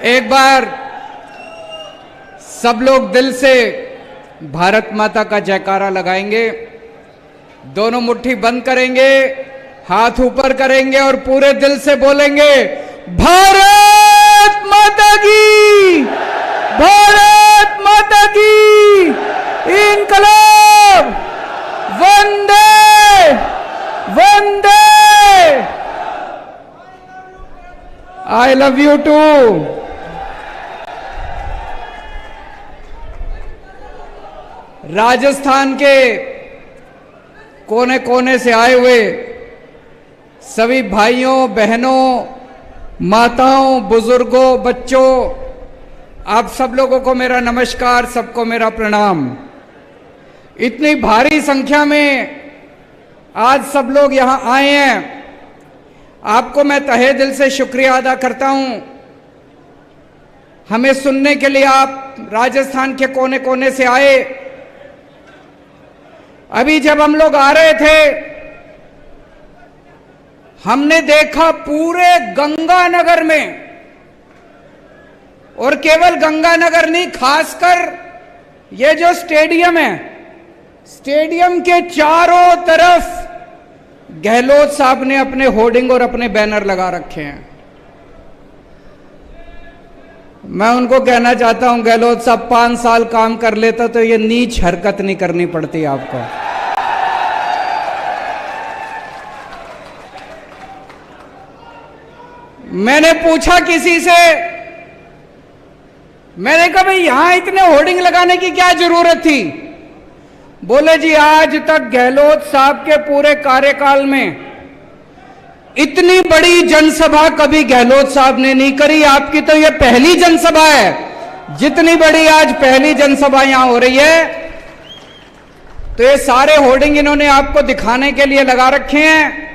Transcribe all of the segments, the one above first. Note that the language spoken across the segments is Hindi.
एक बार सब लोग दिल से भारत माता का जयकारा लगाएंगे। दोनों मुट्ठी बंद करेंगे, हाथ ऊपर करेंगे और पूरे दिल से बोलेंगे, भारत माता की, भारत माता की, इंकलाब, वंदे वंदे। I love you too. Rajasthan के कोने कोने से आए हुए सभी भाइयों बहनों, माताओं, बुजुर्गों, बच्चों, आप सब लोगों को मेरा नमस्कार, सबको मेरा प्रणाम। इतनी भारी संख्या में आज सब लोग यहां आए हैं, आपको मैं तहे दिल से शुक्रिया अदा करता हूं। हमें सुनने के लिए आप राजस्थान के कोने कोने से आए। अभी जब हम लोग आ रहे थे, हमने देखा पूरे गंगानगर में, और केवल गंगानगर नहीं, खासकर ये जो स्टेडियम है, स्टेडियम के चारों तरफ गहलोत साहब ने अपने होर्डिंग और अपने बैनर लगा रखे हैं। मैं उनको कहना चाहता हूं, गहलोत साहब 5 साल काम कर लेता तो ये नीच हरकत नहीं करनी पड़ती आपको। मैंने पूछा किसी से, मैंने कहा भाई यहां इतने होर्डिंग लगाने की क्या जरूरत थी? बोले जी आज तक गहलोत साहब के पूरे कार्यकाल में इतनी बड़ी जनसभा कभी गहलोत साहब ने नहीं करी। आपकी तो ये पहली जनसभा है। जितनी बड़ी आज पहली जनसभा यहां हो रही है, तो ये सारे होर्डिंग इन्होंने आपको दिखाने के लिए लगा रखे हैं।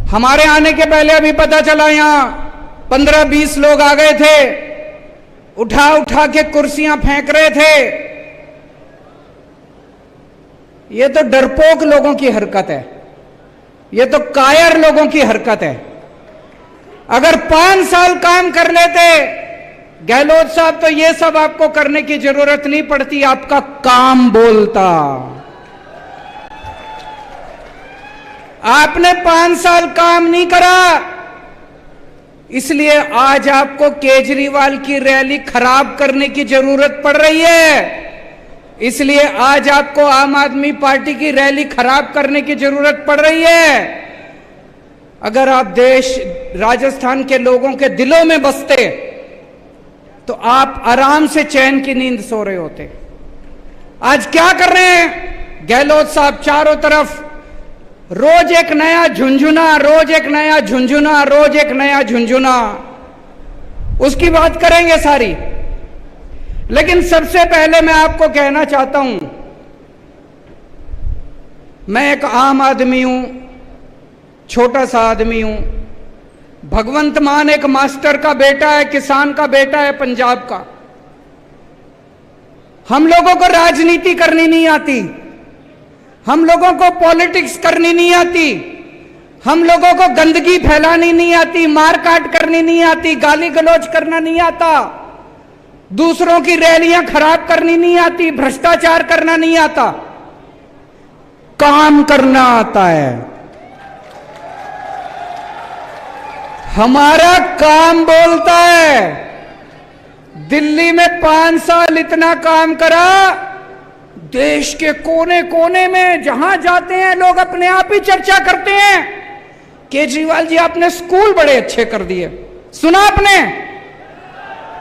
हमारे आने के पहले अभी पता चला यहां 15-20 लोग आ गए थे, उठा उठा के कुर्सियां फेंक रहे थे। ये तो डरपोक लोगों की हरकत है, ये तो कायर लोगों की हरकत है। अगर 5 साल काम कर लेते गहलोत साहब तो ये सब आपको करने की जरूरत नहीं पड़ती, आपका काम बोलता। आपने 5 साल काम नहीं करा, इसलिए आज आपको केजरीवाल की रैली खराब करने की जरूरत पड़ रही है। इसलिए आज आपको आम आदमी पार्टी की रैली खराब करने की जरूरत पड़ रही है। अगर आप देश राजस्थान के लोगों के दिलों में बसते तो आप आराम से चैन की नींद सो रहे होते। आज क्या कर रहे हैं गहलोत साहब? चारों तरफ रोज एक नया झुंझुना, रोज एक नया झुंझुना, रोज एक नया झुंझुना, उसकी बात करेंगे सारी। लेकिन सबसे पहले मैं आपको कहना चाहता हूं, मैं एक आम आदमी हूं, छोटा सा आदमी हूं। भगवंत मान एक मास्टर का बेटा है, किसान का बेटा है, पंजाब का। हम लोगों को राजनीति करनी नहीं आती, हम लोगों को पॉलिटिक्स करनी नहीं आती, हम लोगों को गंदगी फैलानी नहीं आती, मारकाट करनी नहीं आती, गाली गलौज करना नहीं आता, दूसरों की रैलियां खराब करनी नहीं आती, भ्रष्टाचार करना नहीं आता, काम करना आता है। हमारा काम बोलता है। दिल्ली में 5 साल इतना काम करा, देश के कोने कोने में जहां जाते हैं लोग अपने आप ही चर्चा करते हैं, केजरीवाल जी आपने स्कूल बड़े अच्छे कर दिए। सुना आपने?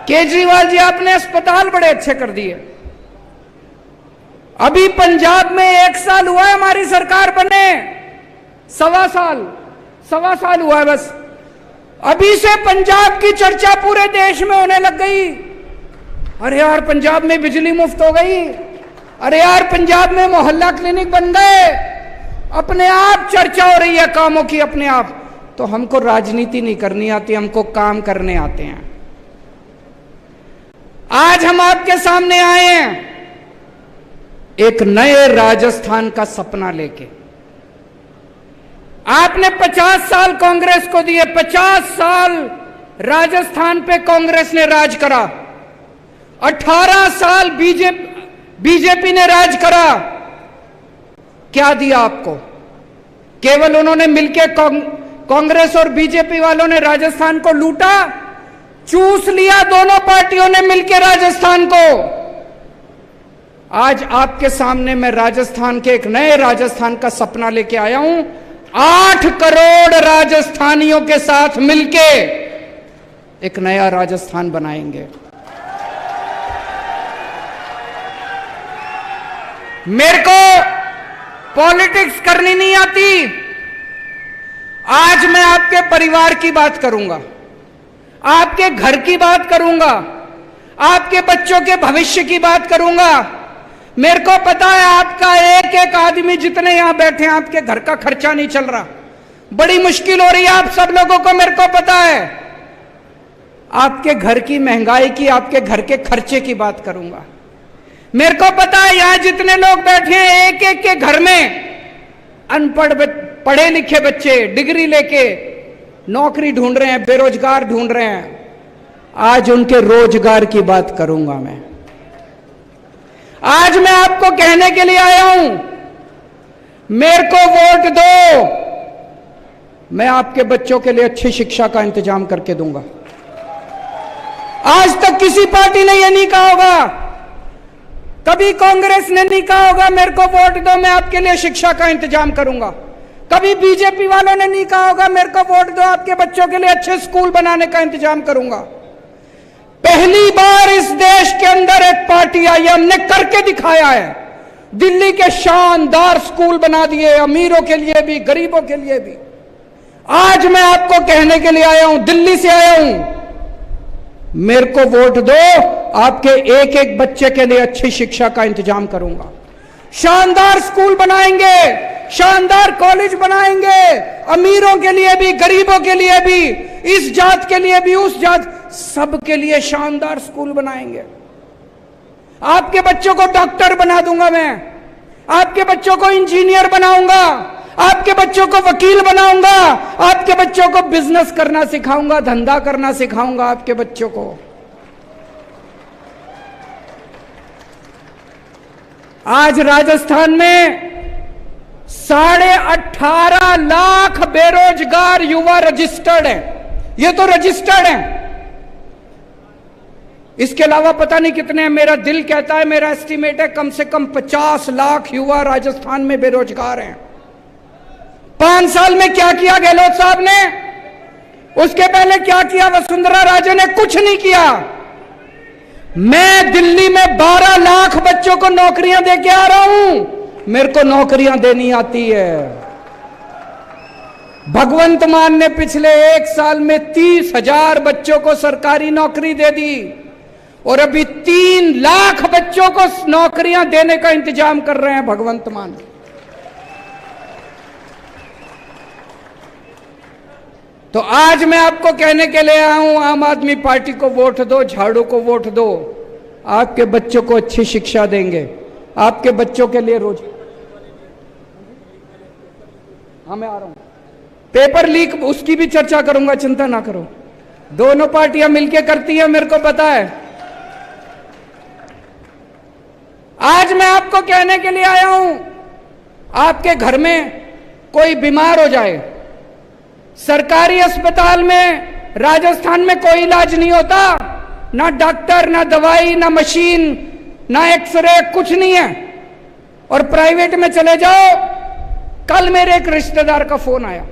केजरीवाल जी आपने अस्पताल बड़े अच्छे कर दिए। अभी पंजाब में 1 साल हुआ है हमारी सरकार बने, सवा साल हुआ है बस। अभी से पंजाब की चर्चा पूरे देश में होने लग गई। अरे यार पंजाब में बिजली मुफ्त हो गई, अरे यार पंजाब में मोहल्ला क्लिनिक बन गए, अपने आप चर्चा हो रही है कामों की अपने आप। तो हमको राजनीति नहीं करनी आती, हमको काम करने आते हैं। आज हम आपके सामने आए हैं एक नए राजस्थान का सपना लेके। आपने 50 साल कांग्रेस को दिए, 50 साल राजस्थान पे कांग्रेस ने राज करा, 18 साल बीजेपी ने राज करा। क्या दिया आपको? केवल उन्होंने मिलकर कांग्रेस और बीजेपी वालों ने राजस्थान को लूटा, चूस लिया दोनों पार्टियों ने मिलकर राजस्थान को। आज आपके सामने मैं राजस्थान के एक नए राजस्थान का सपना लेके आया हूं। 8 करोड़ राजस्थानियों के साथ मिलके एक नया राजस्थान बनाएंगे। मेरे को पॉलिटिक्स करनी नहीं आती। आज मैं आपके परिवार की बात करूंगा, आपके घर की बात करूंगा, आपके बच्चों के भविष्य की बात करूंगा। मेरे को पता है आपका एक एक आदमी जितने यहां बैठे हैं, आपके घर का खर्चा नहीं चल रहा, बड़ी मुश्किल हो रही है आप सब लोगों को, मेरे को पता है। आपके घर की महंगाई की, आपके घर के खर्चे की बात करूंगा। मेरे को पता है यहां जितने लोग बैठे हैं, एक एक के घर में अनपढ़ पढ़े लिखे बच्चे डिग्री लेके नौकरी ढूंढ रहे हैं, बेरोजगार ढूंढ रहे हैं। आज उनके रोजगार की बात करूंगा मैं। आज मैं आपको कहने के लिए आया हूं, मेरे को वोट दो, मैं आपके बच्चों के लिए अच्छी शिक्षा का इंतजाम करके दूंगा। आज तक किसी पार्टी ने यह नहीं कहा होगा, कभी कांग्रेस ने नहीं कहा होगा मेरे को वोट दो मैं आपके लिए शिक्षा का इंतजाम करूंगा। कभी बीजेपी वालों ने नहीं कहा होगा मेरे को वोट दो आपके बच्चों के लिए अच्छे स्कूल बनाने का इंतजाम करूंगा। पहली बार इस देश के अंदर एक पार्टी आई, हमने करके दिखाया है। दिल्ली के शानदार स्कूल बना दिए, अमीरों के लिए भी गरीबों के लिए भी। आज मैं आपको कहने के लिए आया हूं, दिल्ली से आया हूं, मेरे को वोट दो, आपके एक एक बच्चे के लिए अच्छी शिक्षा का इंतजाम करूंगा। शानदार स्कूल बनाएंगे, शानदार कॉलेज बनाएंगे, अमीरों के लिए भी गरीबों के लिए भी, इस जात के लिए भी उस जात, सबके लिए शानदार स्कूल बनाएंगे। आपके बच्चों को डॉक्टर बना दूंगा मैं, आपके बच्चों को इंजीनियर बनाऊंगा, आपके बच्चों को वकील बनाऊंगा, आपके बच्चों को बिजनेस करना सिखाऊंगा, धंधा करना सिखाऊंगा आपके बच्चों को। आज राजस्थान में 18.5 लाख बेरोजगार युवा रजिस्टर्ड हैं। ये तो रजिस्टर्ड हैं, इसके अलावा पता नहीं कितने हैं। मेरा दिल कहता है, मेरा एस्टीमेट है, कम से कम 50 लाख युवा राजस्थान में बेरोजगार हैं। 5 साल में क्या किया गहलोत साहब ने, उसके पहले क्या किया वसुंधरा राजे ने? कुछ नहीं किया। मैं दिल्ली में 12 लाख बच्चों को नौकरियां देके आ रहा हूं, मेरे को नौकरियां देनी आती है। भगवंत मान ने पिछले 1 साल में 30,000 बच्चों को सरकारी नौकरी दे दी और अभी 3 लाख बच्चों को नौकरियां देने का इंतजाम कर रहे हैं भगवंत मान। तो आज मैं आपको कहने के लिए आया हूं, आम आदमी पार्टी को वोट दो, झाड़ू को वोट दो, आपके बच्चों को अच्छी शिक्षा देंगे, आपके बच्चों के लिए रोज। हाँ मैं आ रहा हूं, पेपर लीक उसकी भी चर्चा करूंगा, चिंता ना करो। दोनों पार्टियां मिलकर करती हैं, मेरे को पता है। आज मैं आपको कहने के लिए आया हूं, आपके घर में कोई बीमार हो जाए, सरकारी अस्पताल में राजस्थान में कोई इलाज नहीं होता, ना डॉक्टर, ना दवाई, ना मशीन, ना एक्सरे, कुछ नहीं है। और प्राइवेट में चले जाओ। कल मेरे एक रिश्तेदार का फोन आया,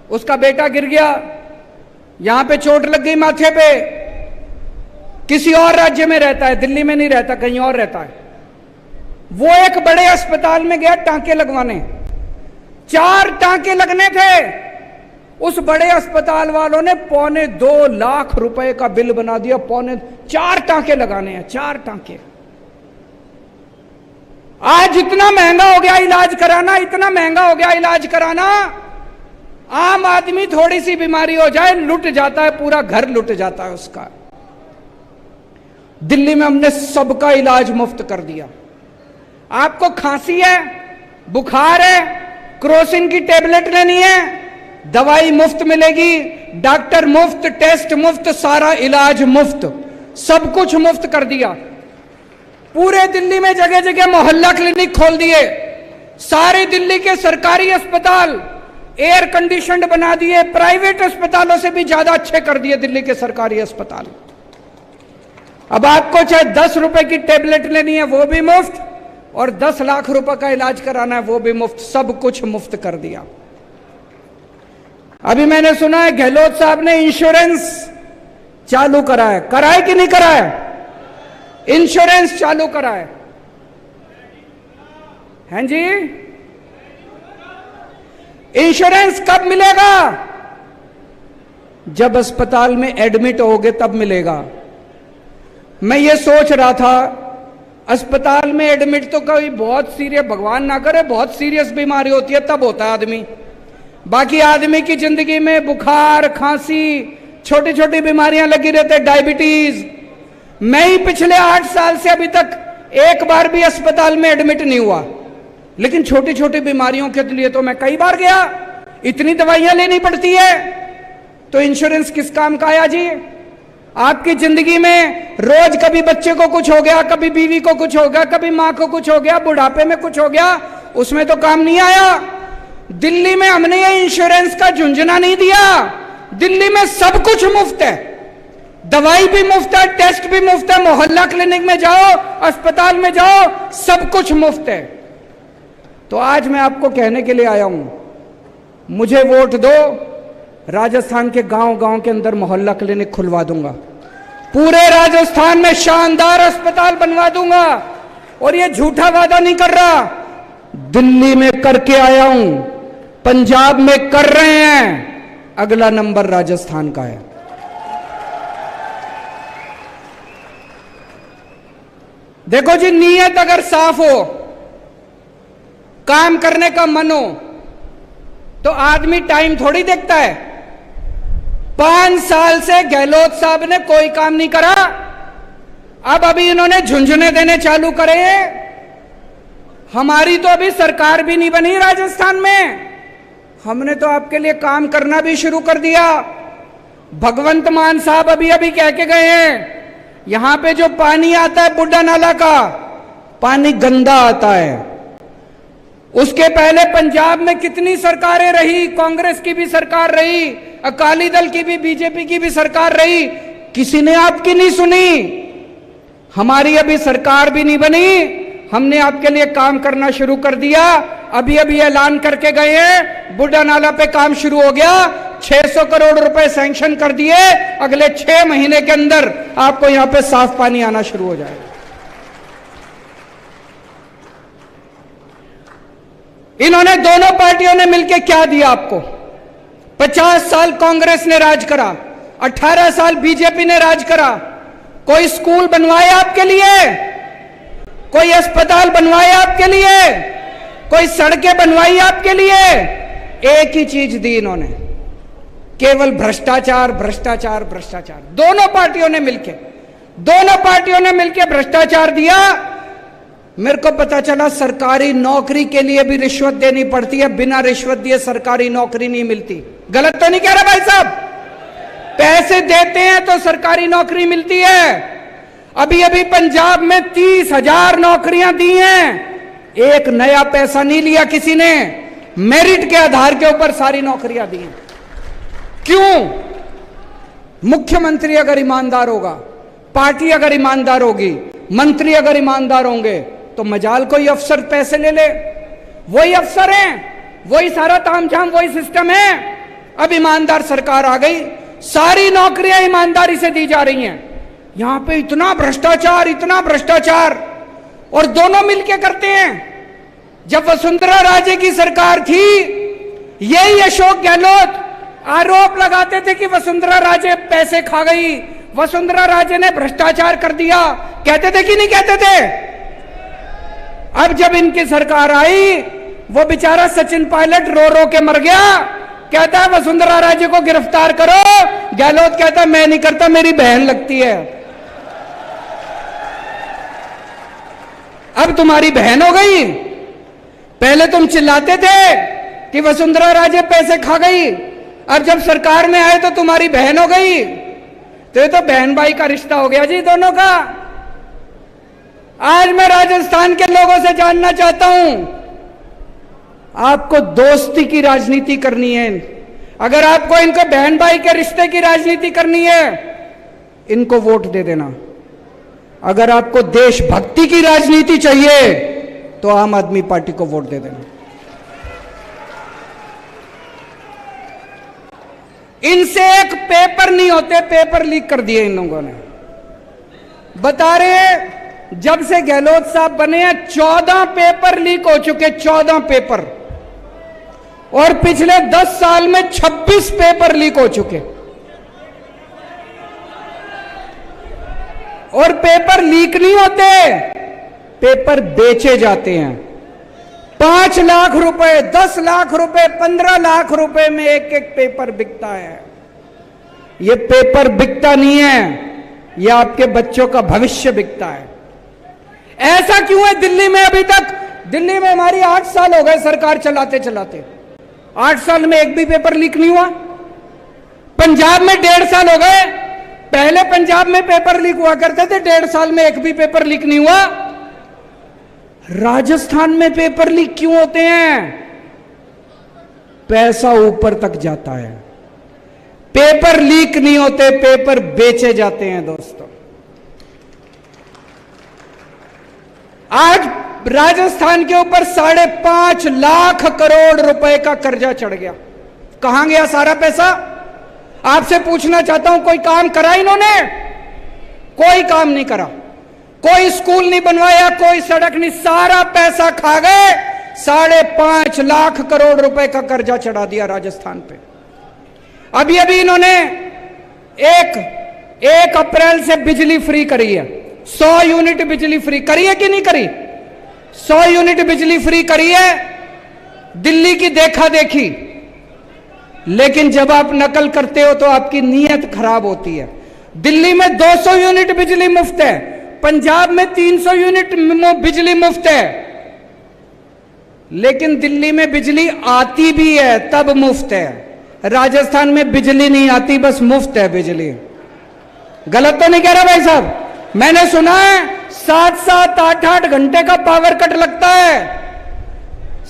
उसका बेटा गिर गया, यहां पे चोट लग गई माथे पे, किसी और राज्य में रहता है, दिल्ली में नहीं रहता, कहीं और रहता है। वो एक बड़े अस्पताल में गया टांके लगवाने, 4 टांके लगने थे। उस बड़े अस्पताल वालों ने 2.25 लाख रुपए का बिल बना दिया। 4 टांके लगाने हैं, 4 टांके। आज इतना महंगा हो गया इलाज कराना, इतना महंगा हो गया इलाज कराना। आम आदमी थोड़ी सी बीमारी हो जाए लुट जाता है, पूरा घर लुट जाता है उसका। दिल्ली में हमने सबका इलाज मुफ्त कर दिया। आपको खांसी है, बुखार है, क्रोसिन की टेबलेट लेनी है, दवाई मुफ्त मिलेगी, डॉक्टर मुफ्त, टेस्ट मुफ्त, सारा इलाज मुफ्त, सब कुछ मुफ्त कर दिया। पूरे दिल्ली में जगह जगह मोहल्ला क्लिनिक खोल दिए, सारे दिल्ली के सरकारी अस्पताल एयर कंडीशनड बना दिए, प्राइवेट अस्पतालों से भी ज्यादा अच्छे कर दिए दिल्ली के सरकारी अस्पताल। अब आपको चाहे 10 रुपए की टेबलेट लेनी है वो भी मुफ्त, और 10 लाख रुपए का इलाज कराना है वो भी मुफ्त, सब कुछ मुफ्त कर दिया। अभी मैंने सुना है गहलोत साहब ने इंश्योरेंस चालू करा है, कराए कि नहीं कराए? इंश्योरेंस चालू कराए हैं जी। इंश्योरेंस कब मिलेगा? जब अस्पताल में एडमिट होगे तब मिलेगा। मैं ये सोच रहा था, अस्पताल में एडमिट तो कभी बहुत सीरियस, भगवान ना करे बहुत सीरियस बीमारी होती है तब होता है आदमी, बाकी आदमी की जिंदगी में बुखार, खांसी, छोटी छोटी बीमारियां लगी रहती है, डायबिटीज। मैं ही पिछले 8 साल से अभी तक एक बार भी अस्पताल में एडमिट नहीं हुआ, लेकिन छोटी छोटी बीमारियों के लिए तो मैं कई बार गया। इतनी दवाइयां लेनी पड़ती है, तो इंश्योरेंस किस काम का आया जी? आपकी जिंदगी में रोज कभी बच्चे को कुछ हो गया, कभी बीवी को कुछ हो गया, कभी मां को कुछ हो गया, बुढ़ापे में कुछ हो गया, उसमें तो काम नहीं आया। दिल्ली में हमने ये इंश्योरेंस का झुंझुना नहीं दिया। दिल्ली में सब कुछ मुफ्त है, दवाई भी मुफ्त है, टेस्ट भी मुफ्त है, मोहल्ला क्लिनिक में जाओ, अस्पताल में जाओ, सब कुछ मुफ्त है। तो आज मैं आपको कहने के लिए आया हूं, मुझे वोट दो, राजस्थान के गांव गांव के अंदर मोहल्ला क्लिनिक खुलवा दूंगा, पूरे राजस्थान में शानदार अस्पताल बनवा दूंगा। और ये झूठा वादा नहीं कर रहा, दिल्ली में करके आया हूं, पंजाब में कर रहे हैं, अगला नंबर राजस्थान का है। देखो जी, नीयत अगर साफ हो, काम करने का मन हो, तो आदमी टाइम थोड़ी देखता है। 5 साल से गहलोत साहब ने कोई काम नहीं करा, अब अभी इन्होंने झुंझुने देने चालू करे हैं। हमारी तो अभी सरकार भी नहीं बनी राजस्थान में, हमने तो आपके लिए काम करना भी शुरू कर दिया। भगवंत मान साहब अभी अभी कह के गए हैं, यहां पे जो पानी आता है बुड्ढा नाला का, पानी गंदा आता है। उसके पहले पंजाब में कितनी सरकारें रही, कांग्रेस की भी सरकार रही, अकाली दल की भी, बीजेपी की भी सरकार रही, किसी ने आपकी नहीं सुनी। हमारी अभी सरकार भी नहीं बनी, हमने आपके लिए काम करना शुरू कर दिया। अभी अभी ऐलान करके गए हैं, बुड्ढा नाला पे काम शुरू हो गया, 600 करोड़ रुपए सैंक्शन कर दिए, अगले 6 महीने के अंदर आपको यहां पे साफ पानी आना शुरू हो जाएगा। इन्होंने दोनों पार्टियों ने मिलकर क्या दिया आपको? 50 साल कांग्रेस ने राज करा, 18 साल बीजेपी ने राज करा। कोई स्कूल बनवाए आपके लिए? कोई अस्पताल बनवाए आपके लिए? कोई सड़कें बनवाई आपके लिए? एक ही चीज दी इन्होंने, केवल भ्रष्टाचार, भ्रष्टाचार, भ्रष्टाचार। दोनों पार्टियों ने मिलकर भ्रष्टाचार दिया। मेरे को पता चला सरकारी नौकरी के लिए भी रिश्वत देनी पड़ती है, बिना रिश्वत दिए सरकारी नौकरी नहीं मिलती। गलत तो नहीं कह रहा भाई साहब? पैसे देते हैं तो सरकारी नौकरी मिलती है। अभी अभी पंजाब में 30,000 नौकरियां दी हैं, एक नया पैसा नहीं लिया किसी ने, मेरिट के आधार के ऊपर सारी नौकरियां दी हैं। क्यों? मुख्यमंत्री अगर ईमानदार होगा, पार्टी अगर ईमानदार होगी, मंत्री अगर ईमानदार होंगे, तो मजाल कोई अफसर पैसे ले ले। वही अफसर हैं, वही सारा तामझाम, वही सिस्टम है। अब ईमानदार सरकार आ गई, सारी नौकरियां ईमानदारी से दी जा रही हैं। यहां पे इतना भ्रष्टाचार, इतना भ्रष्टाचार, और दोनों मिलके करते हैं। जब वसुंधरा राजे की सरकार थी, यही अशोक गहलोत आरोप लगाते थे कि वसुंधरा राजे पैसे खा गई, वसुंधरा राजे ने भ्रष्टाचार कर दिया, कहते थे कि नहीं कहते थे? अब जब इनकी सरकार आई, वो बेचारा सचिन पायलट रो रो के मर गया, कहता है वसुंधरा राजे को गिरफ्तार करो। गहलोत कहता है मैं नहीं करता, मेरी बहन लगती है। अब तुम्हारी बहन हो गई। पहले तुम चिल्लाते थे कि वसुंधरा राजे पैसे खा गई, अब जब सरकार में आए तो तुम्हारी बहन हो गई, तो ये तो बहन भाई का रिश्ता हो गया जी दोनों का। आज मैं राजस्थान के लोगों से जानना चाहता हूं, आपको दोस्ती की राजनीति करनी है, अगर आपको इनको बहन भाई के रिश्ते की राजनीति करनी है, इनको वोट दे देना। अगर आपको देशभक्ति की राजनीति चाहिए तो आम आदमी पार्टी को वोट दे देना। इनसे एक पेपर नहीं होते, पेपर लीक कर दिए इन लोगों ने। बता रहे जब से गहलोत साहब बने हैं 14 पेपर लीक हो चुके, 14 पेपर, और पिछले 10 साल में 26 पेपर लीक हो चुके। और पेपर लीक नहीं होते, पेपर बेचे जाते हैं। 5 लाख रुपए, 10 लाख रुपए, 15 लाख रुपए में एक एक पेपर बिकता है। ये पेपर बिकता नहीं है, ये आपके बच्चों का भविष्य बिकता है। ऐसा क्यों है दिल्ली में? अभी तक दिल्ली में हमारी 8 साल हो गए सरकार चलाते चलाते, 8 साल में एक भी पेपर लीक नहीं हुआ। पंजाब में 1.5 साल हो गए, पहले पंजाब में पेपर लीक हुआ करते थे, 1.5 साल में एक भी पेपर लीक नहीं हुआ। राजस्थान में पेपर लीक क्यों होते हैं? पैसा ऊपर तक जाता है। पेपर लीक नहीं होते, पेपर बेचे जाते हैं दोस्तों। आज राजस्थान के ऊपर 5.5 लाख करोड़ रुपए का कर्जा चढ़ गया। कहां गया सारा पैसा? आपसे पूछना चाहता हूं, कोई काम करा इन्होंने? कोई काम नहीं करा, कोई स्कूल नहीं बनवाया, कोई सड़क नहीं, सारा पैसा खा गए। 5.5 लाख करोड़ रुपए का कर्जा चढ़ा दिया राजस्थान पे। अभी अभी इन्होंने 1 अप्रैल से बिजली फ्री करी है, 100 यूनिट बिजली फ्री करी है कि नहीं करी? 100 यूनिट बिजली फ्री करी है, दिल्ली की देखा देखी। लेकिन जब आप नकल करते हो तो आपकी नीयत खराब होती है। दिल्ली में 200 यूनिट बिजली मुफ्त है, पंजाब में 300 यूनिट बिजली मुफ्त है। लेकिन दिल्ली में बिजली आती भी है तब मुफ्त है, राजस्थान में बिजली नहीं आती, बस मुफ्त है बिजली। गलत तो नहीं कह रहा भाई साहब? मैंने सुना है 7-7, 8-8 घंटे का पावर कट लगता है,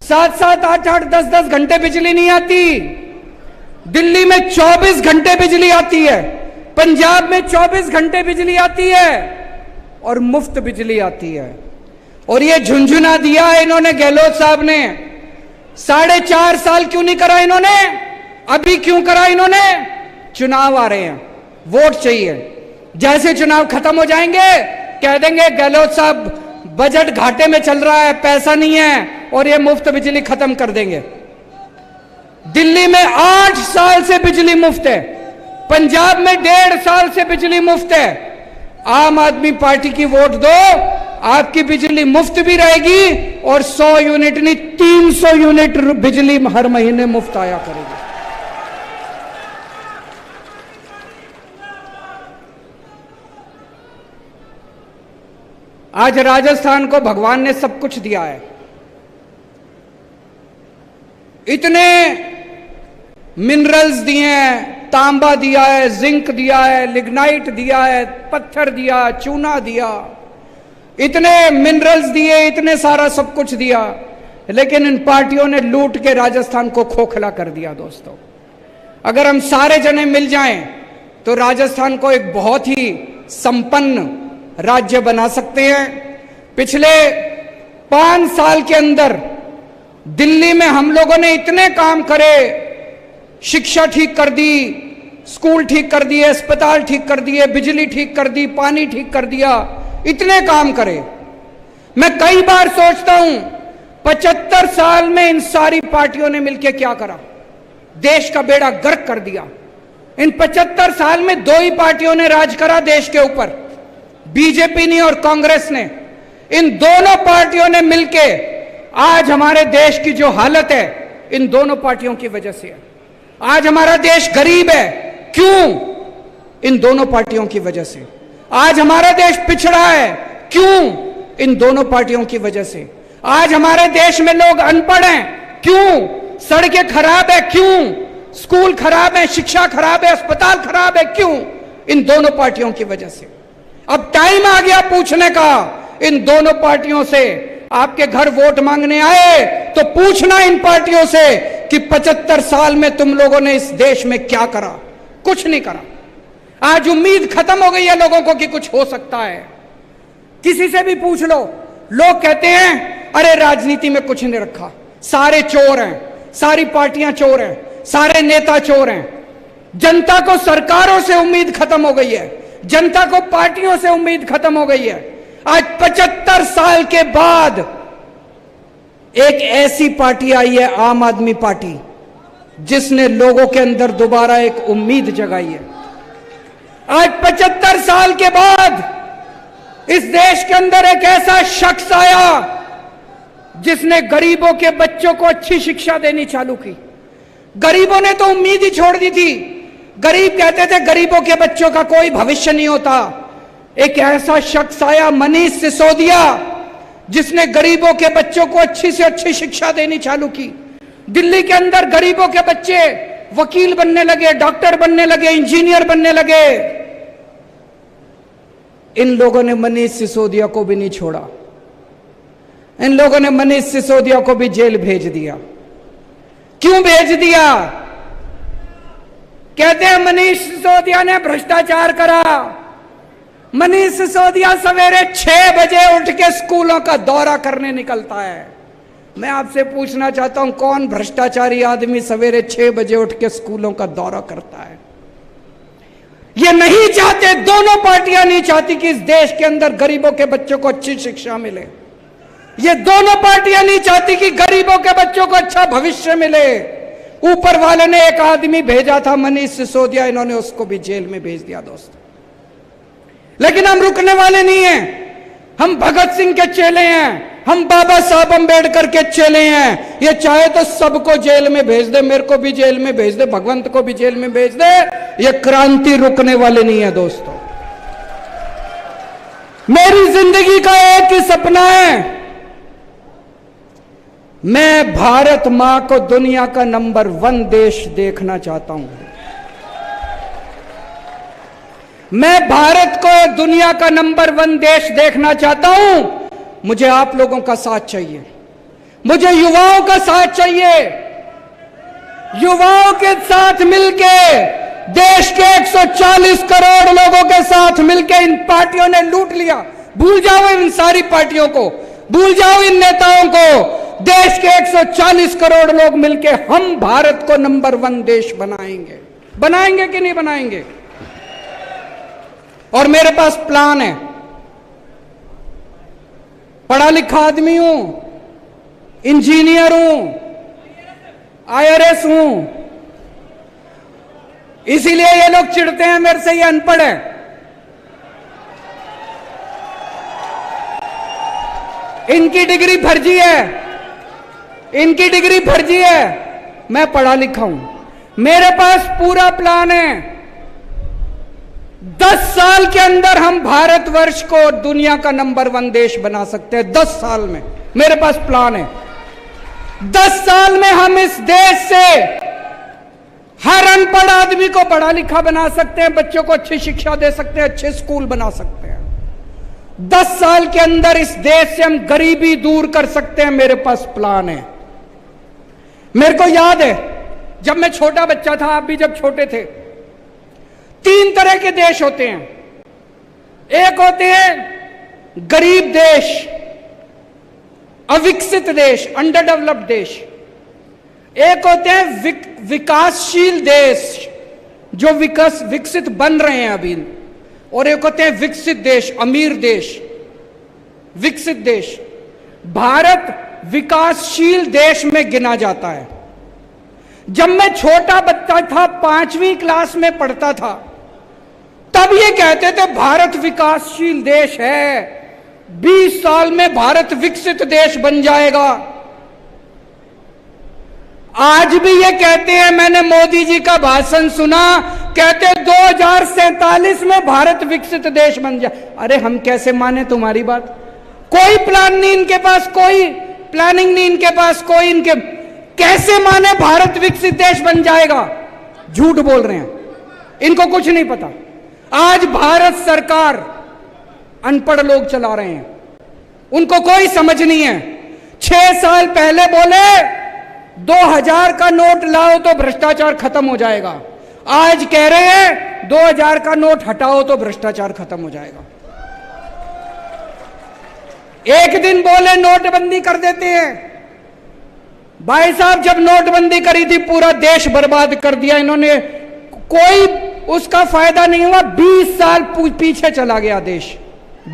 7-7, 8-8, 10-10 घंटे बिजली नहीं आती। दिल्ली में 24 घंटे बिजली आती है, पंजाब में 24 घंटे बिजली आती है और मुफ्त बिजली आती है। और ये झुंझुना दिया है इन्होंने, गहलोत साहब ने। 4.5 साल क्यों नहीं करा इन्होंने? अभी क्यों करा इन्होंने? चुनाव आ रहे हैं, वोट चाहिए। जैसे चुनाव खत्म हो जाएंगे कह देंगे गहलोत साहब बजट घाटे में चल रहा है, पैसा नहीं है, और ये मुफ्त बिजली खत्म कर देंगे। दिल्ली में 8 साल से बिजली मुफ्त है, पंजाब में 1.5 साल से बिजली मुफ्त है। आम आदमी पार्टी की वोट दो, आपकी बिजली मुफ्त भी रहेगी और 100 यूनिट नहीं 300 यूनिट बिजली हर महीने मुफ्त आया करेगी। आज राजस्थान को भगवान ने सब कुछ दिया है, इतने मिनरल्स दिए हैं, तांबा दिया है, जिंक दिया है, लिग्नाइट दिया है, पत्थर दिया, चूना दिया, इतने मिनरल्स दिए, इतने सारा सब कुछ दिया, लेकिन इन पार्टियों ने लूट के राजस्थान को खोखला कर दिया। दोस्तों, अगर हम सारे जने मिल जाएं तो राजस्थान को एक बहुत ही संपन्न राज्य बना सकते हैं। पिछले 5 साल के अंदर दिल्ली में हम लोगों ने इतने काम करे, शिक्षा ठीक कर दी, स्कूल ठीक कर दिए, अस्पताल ठीक कर दिए, बिजली ठीक कर दी, पानी ठीक कर दिया, इतने काम करे। मैं कई बार सोचता हूं 75 साल में इन सारी पार्टियों ने मिलकर क्या करा? देश का बेड़ा गर्क कर दिया। इन 75 साल में 2 ही पार्टियों ने राज करा देश के ऊपर, बीजेपी ने और कांग्रेस ने। इन दोनों पार्टियों ने मिलके आज हमारे देश की जो हालत है, इन दोनों पार्टियों की वजह से है। आज हमारा देश गरीब है, क्यों? इन दोनों पार्टियों की वजह से। आज हमारा देश पिछड़ा है, क्यों? इन दोनों पार्टियों की वजह से। आज हमारे देश में लोग अनपढ़ हैं, क्यों? सड़कें खराब है, क्यों? स्कूल खराब है, शिक्षा खराब है, अस्पताल खराब है। क्यों? इन दोनों पार्टियों की वजह से। अब टाइम आ गया पूछने का इन दोनों पार्टियों से। आपके घर वोट मांगने आए तो पूछना इन पार्टियों से कि 75 साल में तुम लोगों ने इस देश में क्या करा? कुछ नहीं करा। आज उम्मीद खत्म हो गई है लोगों को कि कुछ हो सकता है। किसी से भी पूछ लो, लोग कहते हैं अरे राजनीति में कुछ नहीं रखा, सारे चोर हैं, सारी पार्टियां चोर हैं, सारे नेता चोर हैं। जनता को सरकारों से उम्मीद खत्म हो गई है, जनता को पार्टियों से उम्मीद खत्म हो गई है। आज 75 साल के बाद एक ऐसी पार्टी आई है, आम आदमी पार्टी, जिसने लोगों के अंदर दोबारा एक उम्मीद जगाई है। आज 75 साल के बाद इस देश के अंदर एक ऐसा शख्स आया जिसने गरीबों के बच्चों को अच्छी शिक्षा देनी चालू की। गरीबों ने तो उम्मीद ही छोड़ दी थी। गरीब कहते थे गरीबों के बच्चों का कोई भविष्य नहीं होता। एक ऐसा शख्स आया, मनीष सिसोदिया, जिसने गरीबों के बच्चों को अच्छी से अच्छी शिक्षा देनी चालू की। दिल्ली के अंदर गरीबों के बच्चे वकील बनने लगे, डॉक्टर बनने लगे, इंजीनियर बनने लगे। इन लोगों ने मनीष सिसोदिया को भी नहीं छोड़ा। इन लोगों ने मनीष सिसोदिया को भी जेल भेज दिया। क्यों भेज दिया? कहते हैं मनीष सिसोदिया ने भ्रष्टाचार करा। मनीष सिसोदिया सवेरे 6 बजे उठ के स्कूलों का दौरा करने निकलता है। मैं आपसे पूछना चाहता हूं, कौन भ्रष्टाचारी आदमी सवेरे 6 बजे उठ के स्कूलों का दौरा करता है? ये नहीं चाहते, दोनों पार्टियां नहीं चाहती कि इस देश के अंदर गरीबों के बच्चों को अच्छी शिक्षा मिले। ये दोनों पार्टियां नहीं चाहती कि गरीबों के बच्चों को अच्छा भविष्य मिले। ऊपर वाले ने एक आदमी भेजा था, मनीष सिसोदिया, इन्होंने उसको भी जेल में भेज दिया दोस्तों। लेकिन हम रुकने वाले नहीं हैं। हम भगत सिंह के चेले हैं, हम बाबा साहब अम्बेडकर के चेले हैं। ये चाहे तो सबको जेल में भेज दे, मेरे को भी जेल में भेज दे, भगवंत को भी जेल में भेज दे। ये क्रांति रुकने वाले नहीं है दोस्तों। मेरी जिंदगी का एक ही सपना है, मैं भारत मां को दुनिया का नंबर 1 देश देखना चाहता हूं। मैं भारत को दुनिया का नंबर 1 देश देखना चाहता हूं। मुझे आप लोगों का साथ चाहिए, मुझे युवाओं का साथ चाहिए। युवाओं के साथ मिलके, देश के 140 करोड़ लोगों के साथ मिलके इन पार्टियों ने लूट लिया। भूल जाओ इन सारी पार्टियों को, भूल जाओ इन नेताओं को। देश के 140 करोड़ लोग मिलके हम भारत को नंबर 1 देश बनाएंगे। बनाएंगे कि नहीं बनाएंगे? और मेरे पास प्लान है। पढ़ा लिखा आदमी हूं, इंजीनियर हूं, IRS हूं। इसीलिए ये लोग चिढ़ते हैं मेरे से, ये अनपढ़ है। इनकी डिग्री फर्जी है, इनकी डिग्री फर्जी है। मैं पढ़ा लिखा हूं, मेरे पास पूरा प्लान है। 10 साल के अंदर हम भारतवर्ष को दुनिया का नंबर 1 देश बना सकते हैं। 10 साल में मेरे पास प्लान है। 10 साल में हम इस देश से हर अनपढ़ आदमी को पढ़ा लिखा बना सकते हैं, बच्चों को अच्छी शिक्षा दे सकते हैं, अच्छे स्कूल बना सकते हैं। 10 साल के अंदर इस देश से हम गरीबी दूर कर सकते हैं। मेरे पास प्लान है। मेरे को याद है जब मैं छोटा बच्चा था, आप भी जब छोटे थे, 3 तरह के देश होते हैं। एक होते हैं गरीब देश, अविकसित देश, अंडर डेवलप्ड देश। एक होते हैं विकासशील देश, जो विकसित बन रहे हैं अभी। और एक होते हैं विकसित देश, अमीर देश, विकसित देश। भारत विकासशील देश में गिना जाता है। जब मैं छोटा बच्चा था, 5वीं क्लास में पढ़ता था, तब ये कहते थे भारत विकासशील देश है, 20 साल में भारत विकसित देश बन जाएगा। आज भी ये कहते हैं, मैंने मोदी जी का भाषण सुना, कहते 2047 में भारत विकसित देश बन जाए। अरे हम कैसे माने तुम्हारी बात? कोई प्लान नहीं इनके पास, कोई प्लानिंग नहीं इनके पास, कोई इनके कैसे माने भारत विकसित देश बन जाएगा? झूठ बोल रहे हैं, इनको कुछ नहीं पता। आज भारत सरकार अनपढ़ लोग चला रहे हैं, उनको कोई समझ नहीं है। 6 साल पहले बोले 2000 का नोट लाओ तो भ्रष्टाचार खत्म हो जाएगा, आज कह रहे हैं 2000 का नोट हटाओ तो भ्रष्टाचार खत्म हो जाएगा। एक दिन बोले नोटबंदी कर देते हैं। भाई साहब, जब नोटबंदी करी थी पूरा देश बर्बाद कर दिया इन्होंने, कोई उसका फायदा नहीं हुआ। 20 साल पीछे चला गया देश,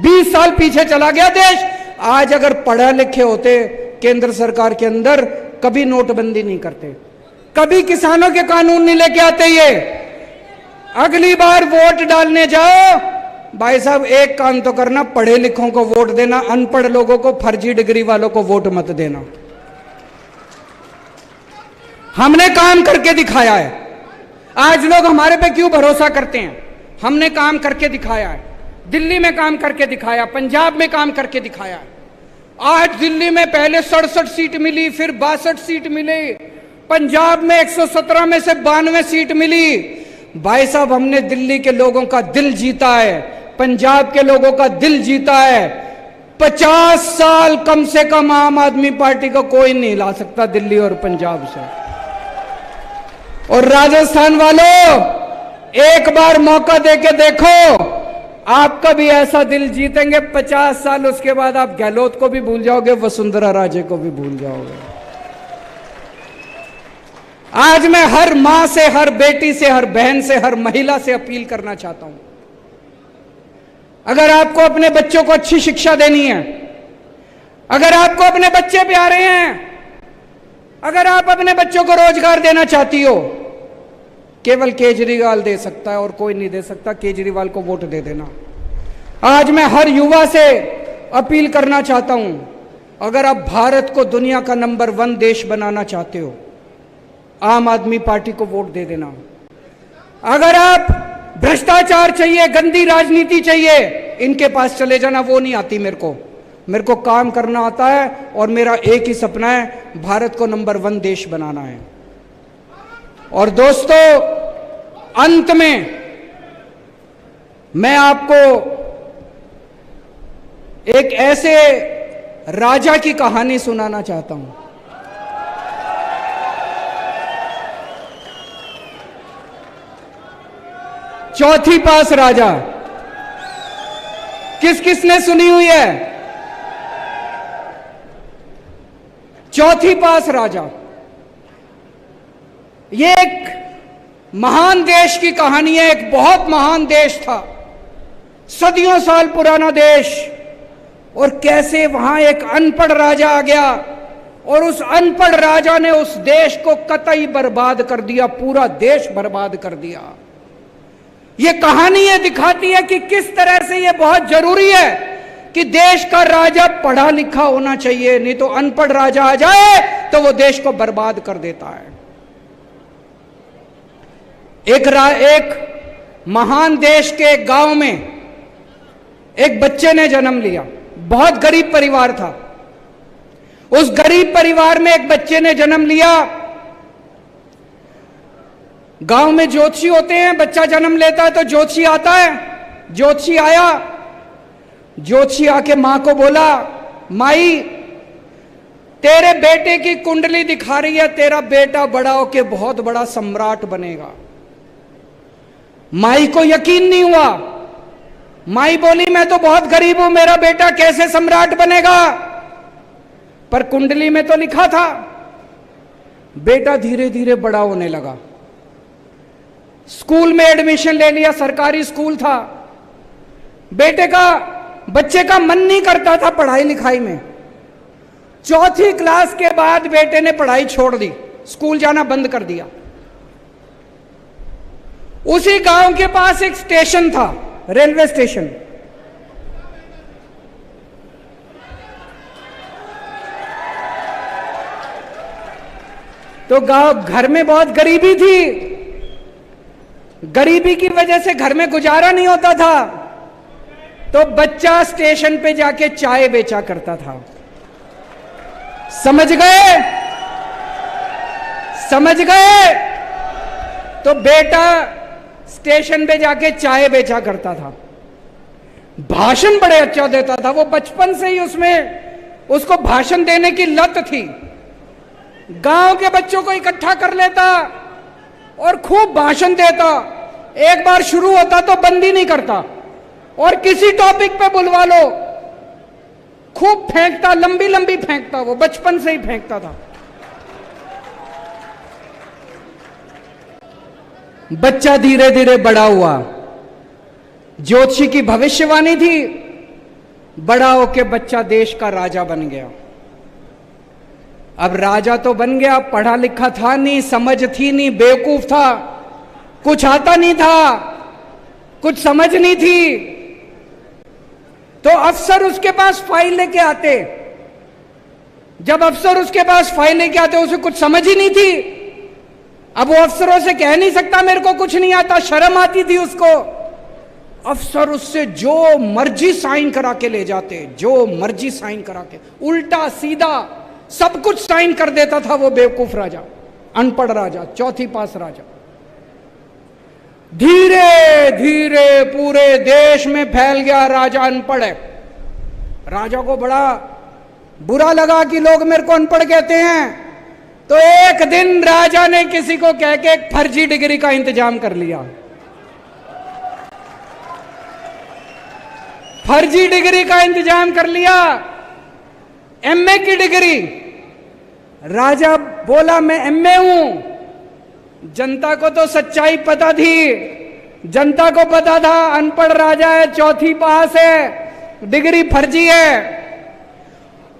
20 साल पीछे चला गया देश। आज अगर पढ़े लिखे होते केंद्र सरकार के अंदर, कभी नोटबंदी नहीं करते, कभी किसानों के कानून नहीं लेके आते। ये अगली बार वोट डालने जाओ, भाई साहब एक काम तो करना, पढ़े लिखों को वोट देना, अनपढ़ लोगों को, फर्जी डिग्री वालों को वोट मत देना। हमने काम करके दिखाया है। आज लोग हमारे पे क्यों भरोसा करते हैं? हमने काम करके दिखाया है। दिल्ली में काम करके दिखाया, पंजाब में काम करके दिखाया। आज दिल्ली में पहले 67 सीट मिली, फिर 62 सीट मिली, पंजाब में 117 में से 92 सीट मिली। भाई साहब, हमने दिल्ली के लोगों का दिल जीता है, पंजाब के लोगों का दिल जीता है। 50 साल कम से कम आम आदमी पार्टी को कोई नहीं ला सकता दिल्ली और पंजाब से। और राजस्थान वालों, एक बार मौका देके देखो, आपका भी ऐसा दिल जीतेंगे 50 साल, उसके बाद आप गहलोत को भी भूल जाओगे, वसुंधरा राजे को भी भूल जाओगे। आज मैं हर मां से, हर बेटी से, हर बहन से, हर महिला से अपील करना चाहता हूं, अगर आपको अपने बच्चों को अच्छी शिक्षा देनी है, अगर आपको अपने बच्चे प्यारे हैं, अगर आप अपने बच्चों को रोजगार देना चाहती हो, केवल केजरीवाल दे सकता है और कोई नहीं दे सकता। केजरीवाल को वोट दे देना। आज मैं हर युवा से अपील करना चाहता हूं, अगर आप भारत को दुनिया का नंबर 1 देश बनाना चाहते हो, आम आदमी पार्टी को वोट दे देना। अगर आप भ्रष्टाचार चाहिए, गंदी राजनीति चाहिए, इनके पास चले जाना, वो नहीं आती मेरे को काम करना आता है और मेरा एक ही सपना है, भारत को नंबर 1 देश बनाना है। और दोस्तों, अंत में मैं आपको एक ऐसे राजा की कहानी सुनाना चाहता हूं। चौथी पास राजा, किस किसने सुनी हुई है? चौथी पास राजा, ये एक महान देश की कहानी है। एक बहुत महान देश था, सदियों साल पुराना देश, और कैसे वहां एक अनपढ़ राजा आ गया और उस अनपढ़ राजा ने उस देश को कतई बर्बाद कर दिया, पूरा देश बर्बाद कर दिया। ये कहानी ये दिखाती है कि किस तरह से ये बहुत जरूरी है कि देश का राजा पढ़ा लिखा होना चाहिए, नहीं तो अनपढ़ राजा आ जाए तो वो देश को बर्बाद कर देता है। एक महान देश के एक गांव में एक बच्चे ने जन्म लिया। बहुत गरीब परिवार था। उस गरीब परिवार में एक बच्चे ने जन्म लिया। गांव में ज्योतिषी होते हैं, बच्चा जन्म लेता है तो ज्योतिषी आता है। ज्योतिषी आया, ज्योतिषी आके मां को बोला, माई तेरे बेटे की कुंडली दिखा रही है, तेरा बेटा बड़ा होके बहुत बड़ा सम्राट बनेगा। माई को यकीन नहीं हुआ। माई बोली, मैं तो बहुत गरीब हूं, मेरा बेटा कैसे सम्राट बनेगा? पर कुंडली में तो लिखा था। बेटा धीरे धीरे बड़ा होने लगा। स्कूल में एडमिशन ले लिया, सरकारी स्कूल था। बच्चे का मन नहीं करता था पढ़ाई लिखाई में। चौथी क्लास के बाद बेटे ने पढ़ाई छोड़ दी, स्कूल जाना बंद कर दिया। उसी गांव के पास एक स्टेशन था, रेलवे स्टेशन। तो घर में बहुत गरीबी थी। गरीबी की वजह से घर में गुजारा नहीं होता था, तो बच्चा स्टेशन पे जाके चाय बेचा करता था। समझ गए? समझ गए? तो बेटा स्टेशन पे जाके चाय बेचा करता था, भाषण बड़े अच्छा देता था। वो बचपन से ही उसमें उसको भाषण देने की लत थी। गांव के बच्चों को इकट्ठा कर लेता और खूब भाषण देता। एक बार शुरू होता तो बंद ही नहीं करता, और किसी टॉपिक पे बुलवा लो खूब फेंकता, लंबी लंबी फेंकता। वो बचपन से ही फेंकता था। बच्चा धीरे धीरे बड़ा हुआ। ज्योतिषी की भविष्यवाणी थी, बड़ा होके बच्चा देश का राजा बन गया। अब राजा तो बन गया, पढ़ा लिखा था नहीं, समझ थी नहीं, बेवकूफ था, कुछ आता नहीं था, कुछ समझ नहीं थी। तो अफसर उसके पास फाइल लेके आते। जब अफसर उसके पास फाइल लेके आते, उसे कुछ समझ ही नहीं थी। अब वो अफसरों से कह नहीं सकता मेरे को कुछ नहीं आता, शर्म आती थी उसको। अफसर उससे जो मर्जी साइन करा के ले जाते, जो मर्जी साइन करा के, उल्टा सीधा सब कुछ साइन कर देता था वो बेवकूफ राजा, अनपढ़ राजा, चौथी पास राजा। धीरे धीरे पूरे देश में फैल गया राजा अनपढ़ है। राजा को बड़ा बुरा लगा कि लोग मेरे को अनपढ़ कहते हैं। तो एक दिन राजा ने किसी को कह के एक फर्जी डिग्री का इंतजाम कर लिया। फर्जी डिग्री का इंतजाम कर लिया, एमए की डिग्री। राजा बोला मैं एमए हूं। जनता को तो सच्चाई पता थी, जनता को पता था अनपढ़ राजा है, चौथी पास है, डिग्री फर्जी है।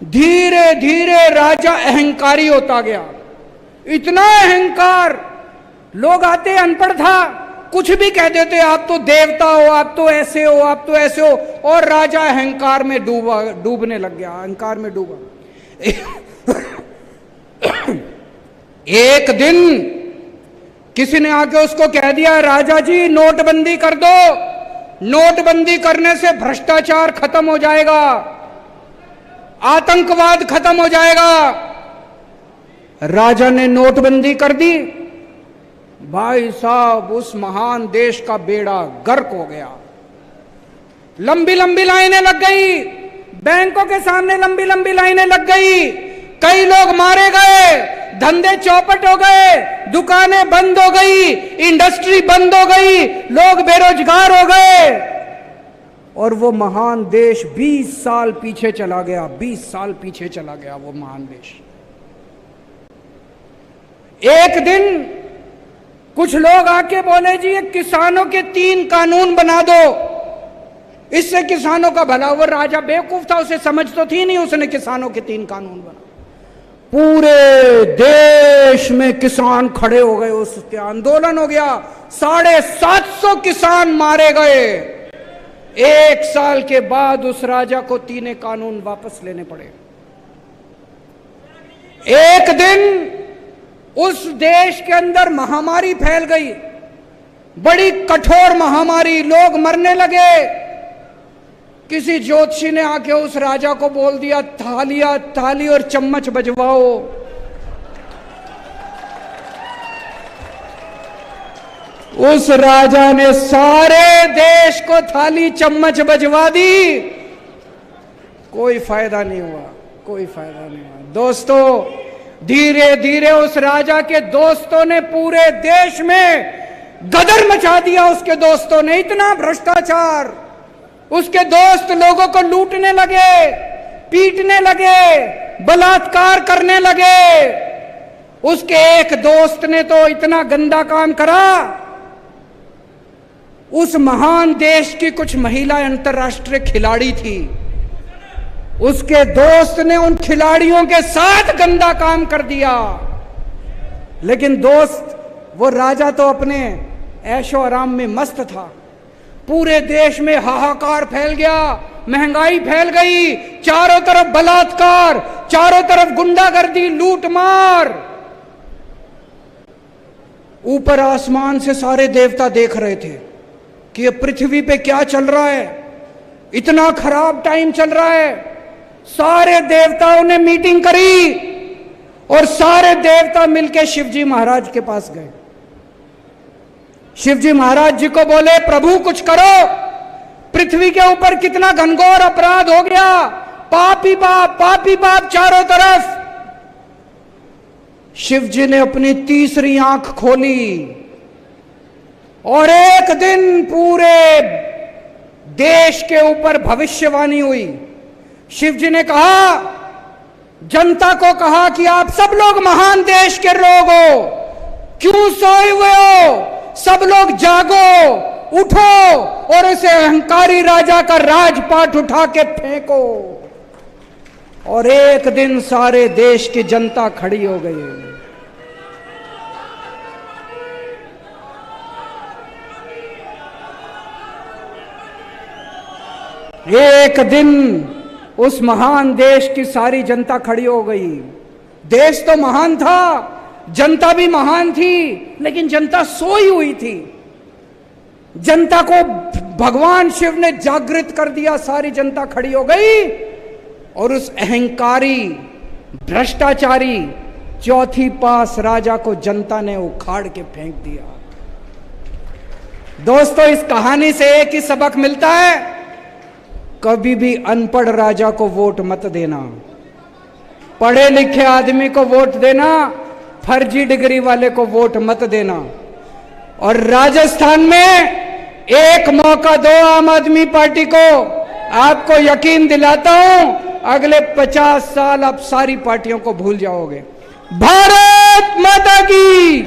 धीरे धीरे राजा अहंकारी होता गया, इतना अहंकार, लोग आते अनपढ़ था, कुछ भी कह देते, आप तो देवता हो, आप तो ऐसे हो, आप तो ऐसे हो। और राजा अहंकार में डूबने लग गया, अहंकार में डूबा। एक दिन किसी ने आके उसको कह दिया, राजा जी नोटबंदी कर दो, नोटबंदी करने से भ्रष्टाचार खत्म हो जाएगा, आतंकवाद खत्म हो जाएगा। राजा ने नोटबंदी कर दी। भाई साहब, उस महान देश का बेड़ा गर्क हो गया। लंबी लंबी लाइनें लग गई, बैंकों के सामने लंबी लंबी लाइनें लग गई, कई लोग मारे गए, धंधे चौपट हो गए, दुकानें बंद हो गई, इंडस्ट्री बंद हो गई, लोग बेरोजगार हो गए। और वो महान देश 20 साल पीछे चला गया, 20 साल पीछे चला गया वो महान देश। एक दिन कुछ लोग आके बोले जी ये किसानों के 3 कानून बना दो, इससे किसानों का भला। वो राजा बेवकूफ था, उसे समझ तो थी नहीं, उसने किसानों के 3 कानून बना। पूरे देश में किसान खड़े हो गए, उसके आंदोलन हो गया, 750 किसान मारे गए। 1 साल के बाद उस राजा को 3 कानून वापस लेने पड़े। एक दिन उस देश के अंदर महामारी फैल गई, बड़ी कठोर महामारी, लोग मरने लगे। किसी ज्योतिषी ने आके उस राजा को बोल दिया, थाली और चम्मच बजवाओ। उस राजा ने सारे देश को थाली चम्मच बजवा दी, कोई फायदा नहीं हुआ, कोई फायदा नहीं हुआ। दोस्तों, धीरे धीरे उस राजा के दोस्तों ने पूरे देश में गदर मचा दिया। उसके दोस्तों ने इतना भ्रष्टाचार, उसके दोस्त लोगों को लूटने लगे, पीटने लगे, बलात्कार करने लगे। उसके एक दोस्त ने तो इतना गंदा काम करा, उस महान देश की कुछ महिला अंतर्राष्ट्रीय खिलाड़ी थी, उसके दोस्त ने उन खिलाड़ियों के साथ गंदा काम कर दिया। लेकिन दोस्त, वो राजा तो अपने ऐशो आराम में मस्त था। पूरे देश में हाहाकार फैल गया, महंगाई फैल गई, चारों तरफ बलात्कार, चारों तरफ गुंडागर्दी, लूटमार। ऊपर आसमान से सारे देवता देख रहे थे कि ये पृथ्वी पे क्या चल रहा है, इतना खराब टाइम चल रहा है। सारे देवताओं ने मीटिंग करी और सारे देवता मिलकर शिवजी महाराज के पास गए। शिव जी महाराज जी को बोले, प्रभु कुछ करो, पृथ्वी के ऊपर कितना घनघोर अपराध हो गया, पापी पाप चारों तरफ। शिव जी ने अपनी तीसरी आंख खोली और एक दिन पूरे देश के ऊपर भविष्यवाणी हुई। शिव जी ने कहा, जनता को कहा कि आप सब लोग महान देश के लोग हो, क्यों सोए हुए हो, सब लोग जागो, उठो और इसे अहंकारी राजा का राजपाट उठा के फेंको। और एक दिन सारे देश की जनता खड़ी हो गई। एक दिन उस महान देश की सारी जनता खड़ी हो गई। देश तो महान था, जनता भी महान थी, लेकिन जनता सोई हुई थी। जनता को भगवान शिव ने जागृत कर दिया, सारी जनता खड़ी हो गई और उस अहंकारी भ्रष्टाचारी चौथी पास राजा को जनता ने उखाड़ के फेंक दिया। दोस्तों, इस कहानी से एक ही सबक मिलता है, कभी भी अनपढ़ राजा को वोट मत देना, पढ़े लिखे आदमी को वोट देना, फर्जी डिग्री वाले को वोट मत देना। और राजस्थान में एक मौका दो आम आदमी पार्टी को, आपको यकीन दिलाता हूं अगले 50 साल आप सारी पार्टियों को भूल जाओगे। भारत माता की।